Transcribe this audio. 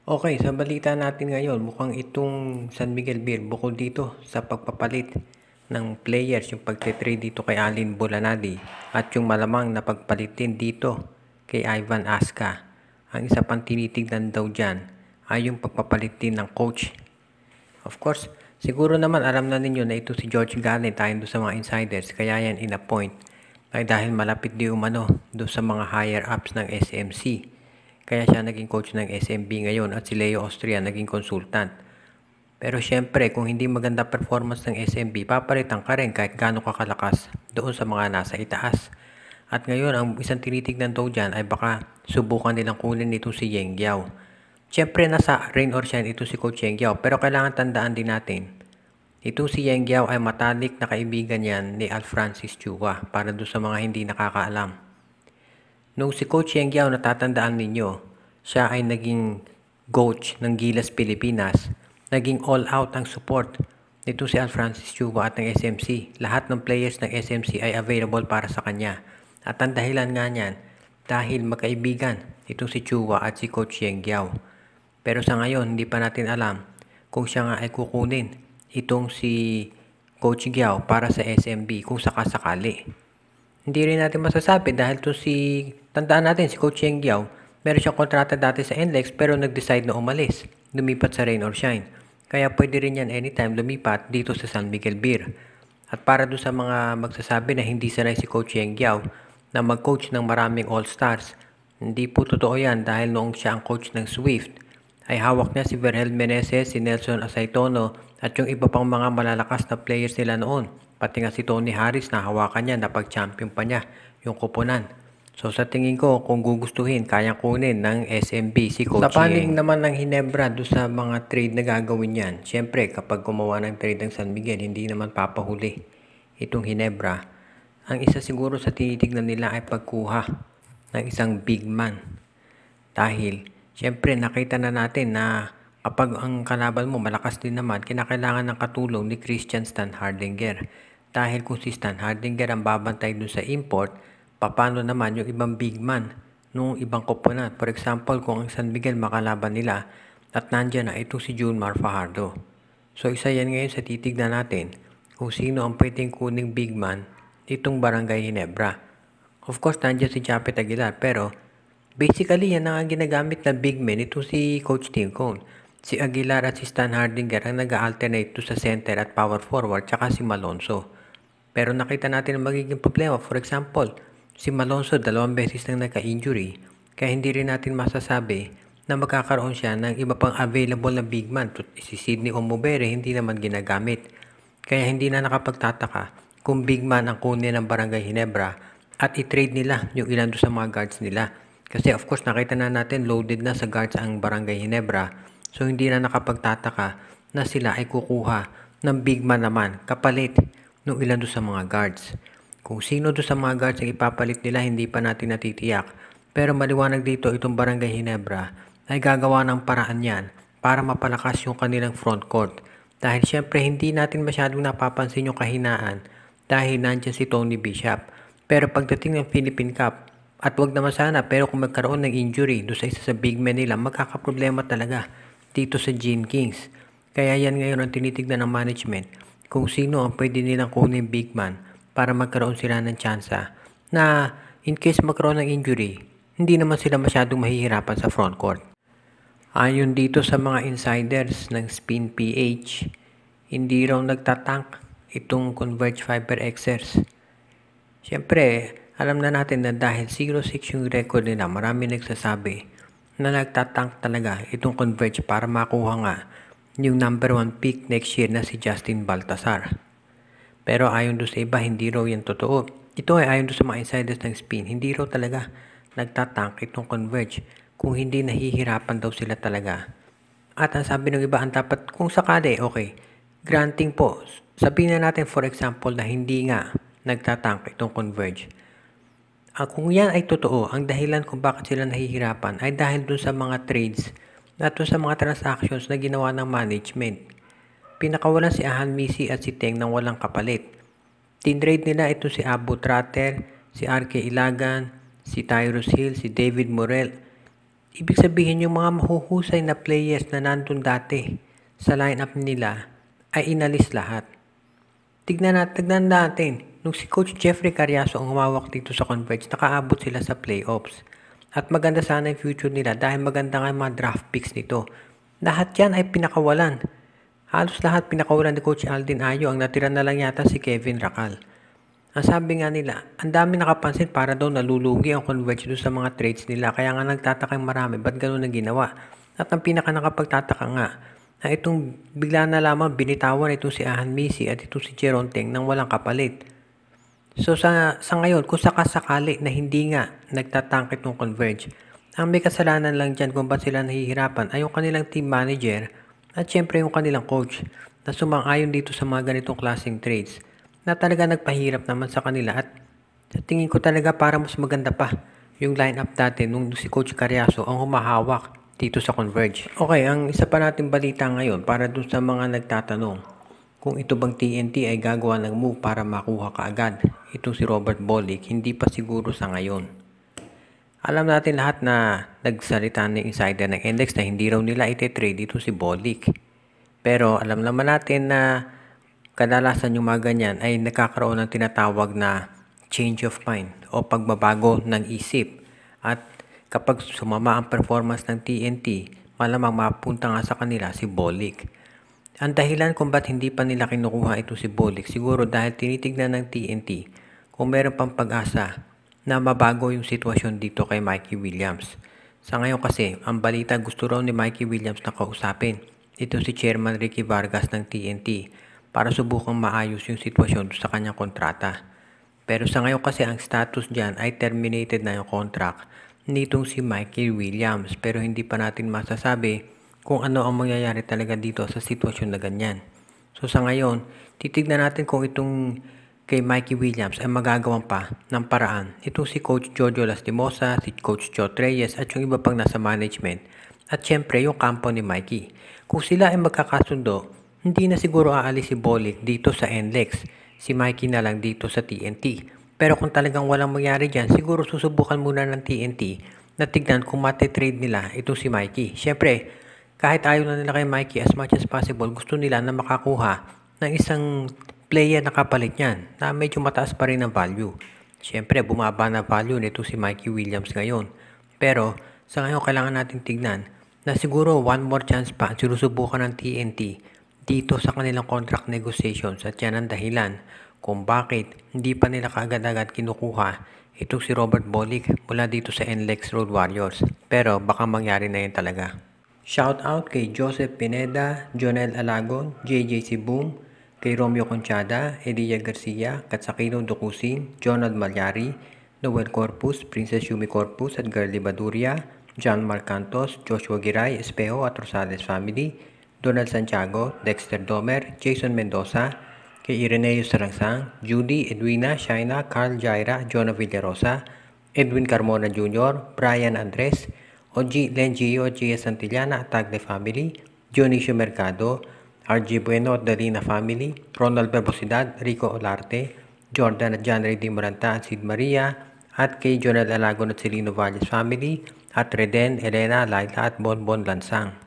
Okay, sa balita natin ngayon, mukhang itong San Miguel Beer bukod dito sa pagpapalit ng players, yung pagte-trade dito kay Alin Bulanadi at yung malamang na pagpalit din dito kay Ivan Aska. Ang isa pang tinitignan daw dyan ay yung pagpapalit din ng coach. Of course, siguro naman alam na ninyo na ito si George Gallen tayo doon sa mga insiders kaya yan in-appoint ay dahil malapit di umano doon sa mga higher ups ng SMC. Kaya siya naging coach ng SMB ngayon at si Leo Austria naging consultant. Pero syempre, kung hindi maganda performance ng SMB, papalitan ka rin kahit gaano ka kalakas doon sa mga nasa itaas. At ngayon, ang isang tinitignan daw dyan ay baka subukan nilang kunin nito si Yeng Giao. Syempre, nasa rain or shine ito si Coach Yeng Giao, pero kailangan tandaan din natin, itong si Yeng Giao ay matalik na kaibigan yan ni Al Francis Chua para doon sa mga hindi nakakaalam. Nung si Coach Yeng Giao natatandaan ninyo, siya ay naging coach ng Gilas Pilipinas. Naging all out ang support nito si Al Francis Chua at ng SMC. Lahat ng players ng SMC ay available para sa kanya. At ang dahilan nga niyan, dahil magkaibigan itong si Chua at si Coach Yeng Giao. Pero sa ngayon, hindi pa natin alam kung siya nga ay kukunin itong si Coach Giao para sa SMB kung sakasakali. Hindi rin natin masasabi dahil to si, tandaan natin si Coach Yeng Giao, meron siyang kontrata dati sa NLEX pero nag-decide na umalis, lumipat sa rain or shine. Kaya pwede rin yan anytime lumipat dito sa San Miguel Beer. At para doon sa mga magsasabi na hindi sanay si Coach Yeng Giao na mag-coach ng maraming all-stars, hindi po totoo yan dahil noong siya ang coach ng Swift, ay hawak niya si Vergel Meneses, si Nelson Aceitono at yung iba pang mga malalakas na players nila noon. Pati nga si Tony Harris na hawakan niya na pag-champion pa niya yung kupunan. So sa tingin ko kung gugustuhin kayang kunin ng SMB si Coach Yeng. Sa panig naman ng Hinebra do sa mga trade na gagawin yan. Siyempre kapag gumawa ng trade ng San Miguel hindi naman papahuli itong Hinebra. Ang isa siguro sa tinitignan nila ay pagkuha ng isang big man. Dahil siyempre nakita na natin na kapag ang kalaban mo malakas din naman, kinakailangan ng katulong ni Christian Stan Hardinger. Dahil kung si Stan Hardinger ang babantay dun sa import, paano naman yung ibang big man nung ibang koponan? For example, kung ang San Miguel makalaban nila at nandyan na itong si Junmar Fajardo. So isa yan ngayon sa titignan natin kung sino ang pwedeng kuning big man itong Barangay Hinebra. Of course, nandyan si Japet Aguilar pero basically yan ang ginagamit na big man ito si Coach Tim Cone. Si Aguilar at si Stan Hardinger ang nag-alternate to sa center at power forward tsaka si Malonzo. Pero nakita natin ang magiging problema. For example, si Malonzo 2 beses nang nagka-injury kaya hindi rin natin masasabi na magkakaroon siya ng iba pang available na big man. Si Sidney Omubere hindi naman ginagamit. Kaya hindi na nakapagtataka kung big man ang kunin ng Barangay Hinebra at i-trade nila yung ilan doon sa mga guards nila. Kasi of course nakita na natin loaded na sa guards ang Barangay Hinebra. So hindi na nakapagtataka na sila ay kukuha ng big man naman kapalit nung ilan doon sa mga guards. Kung sino doon sa mga guards ang ipapalit nila hindi pa natin natitiyak. Pero maliwanag dito itong Barangay Hinebra ay gagawa ng paraan yan para mapalakas yung kanilang front court. Dahil syempre hindi natin masyadong napapansin yung kahinaan dahil nandiyan si Tony Bishop. Pero pagdating ng Philippine Cup, at wag naman sana pero kung magkaroon ng injury doon sa isa sa big men nila, magkakaproblema talaga dito sa Gene Kings. Kaya yan ngayon ang tinitignan ng management kung sino ang pwede nilang kunin big man para magkaroon sila ng tsansa na in case magkaroon ng injury, hindi naman sila masyadong mahihirapan sa front court. Ayon dito sa mga insiders ng Spin PH, hindi raw nagtatank itong Converge Fiber Xers. Siyempre, alam na natin na dahil 0-6 yung record nila, marami nagsasabi na nagtatank talaga itong Converge para makuha nga yung number 1 pick next year na si Justin Baltasar. Pero ayon doon sa iba, hindi raw yan totoo. Ito ay ayon doon sa mga insiders ng Spin, hindi raw talaga nagtatank itong Converge kung hindi nahihirapan daw sila talaga. At ang sabi ng iba, ang dapat kung sakali, okay, granting po, sabihin na natin for example na hindi nga nagtatank itong Converge. Kung yan ay totoo, ang dahilan kung bakit sila nahihirapan ay dahil dun sa mga trades at dun sa mga transactions na ginawa ng management. Pinakawalan si Ahan Misi at si Teng nang walang kapalit. Tinrade nila ito si Abu Tratter, si RK Ilagan, si Tyrus Hill, si David Morel. Ibig sabihin yung mga mahuhusay na players na nandun dati sa lineup nila ay inalis lahat. Tignan natin, nung si Coach Jeffrey Cariaso ang humawak dito sa Converge, nakaabot sila sa playoffs. At maganda sana yung future nila dahil maganda nga yung mga draft picks nito. Lahat yan ay pinakawalan. Halos lahat pinakawalan ni Coach Aldin Ayo. Ang natira na lang yata si Kevin Racal. Ang sabi nga nila, ang dami nakapansin para daw nalulugi ang Converge doon sa mga trades nila. Kaya nga nagtataka yung marami, ba't gano'n ang ginawa? At ang pinaka nakapagtataka nga, na itong bigla na lamang binitawan itong si Ahan Misi at itong si Jeron Teng nang walang kapalit. So sa ngayon, kung sakasakali na hindi nga nagtatangkit ng Converge, ang may kasalanan lang dyan kung ba't sila nahihirapan ay yung kanilang team manager at syempre yung kanilang coach na sumang-ayon dito sa mga ganitong klaseng trades na talaga nagpahirap naman sa kanila at sa tingin ko talaga para mas maganda pa yung lineup dati nung si Coach Cariaso ang humahawak dito sa Converge. Okay, ang isa pa nating balita ngayon para dun sa mga nagtatanong kung ito bang TNT ay gagawa ng move para makuha kaagad itong si Robert Bolick, hindi pa siguro sa ngayon. Alam natin lahat na nagsalita ng insider ng Index na hindi raw nila ite-trade dito si Bolick. Pero alam naman natin na kadalasan yung mga ganyan ay nakakaroon ng tinatawag na change of mind o pagbabago ng isip. At kapag sumama ang performance ng TNT, malamang mapunta nga sa kanila si Bolick. Ang dahilan kung ba't hindi pa nila kinukuha ito si Bolick, siguro dahil tinitignan ng TNT kung meron pang pag-asa na mabago yung sitwasyon dito kay Mikey Williams. Sa ngayon kasi, ang balita gusto raw ni Mikey Williams na kausapin ito si Chairman Ricky Vargas ng TNT para subukang maayos yung sitwasyon sa kanyang kontrata. Pero sa ngayon kasi ang status dyan ay terminated na yung contract nitong si Mikey Williams, pero hindi pa natin masasabi kung ano ang mangyayari talaga dito sa sitwasyon na ganyan. So sa ngayon, titignan natin kung itong kay Mikey Williams ay magagawan pa ng paraan itong si Coach Jojo Lastimosa, si Coach Joe Reyes at yung iba pang nasa management at syempre yung kampo ni Mikey. Kung sila ay magkakasundo, hindi na siguro aalis si Bolick dito sa NLEX, si Mikey na lang dito sa TNT. Pero kung talagang walang mangyari dyan, siguro susubukan muna ng TNT na tignan kung matitrade nila ito si Mikey. Syempre, kahit ayaw na nila kay Mikey as much as possible, gusto nila na makakuha ng isang player na kapalit niyan na medyo mataas pa rin ang value. Syempre, bumaba na value nito si Mikey Williams ngayon. Pero sa ngayon, kailangan natin tignan na siguro one more chance pa ang sinusubukan ng TNT dito sa kanilang contract negotiations at yan ang dahilan kung bakit hindi pa nila kaagad-agad kinukuha itong si Robert Bolick mula dito sa NLEX Road Warriors. Pero baka mangyari na yan talaga. Shout out kay Joseph Pineda, Jonel Alagon, JJC Boom, kay Romeo Conchada, Elia Garcia, Katsakino Dukusin, Jonald Malyari, Noel Corpus, Princess Yumi Corpus at Girlie Baduria, John Marcantos, Joshua Giray, Espejo at Rosales Family, Donald Santiago, Dexter Domer, Jason Mendoza, kay Ireneo Sarangsang, Judy, Edwina, Shaina, Carl Jaira, Jonah Villarosa, Edwin Carmona Jr., Brian Andres, OG Lenggio, Gia Santillana at Tagle Family, Dionisio Mercado, RG Bueno at Dalina Family, Ronald Verbosidad, Rico Olarte, Jordan at John Ray Di Moranta at Sid Maria, at kay Jonel Alagon at Celino Valles Family, at Reden, Elena, Laila at Bonbon Lansang.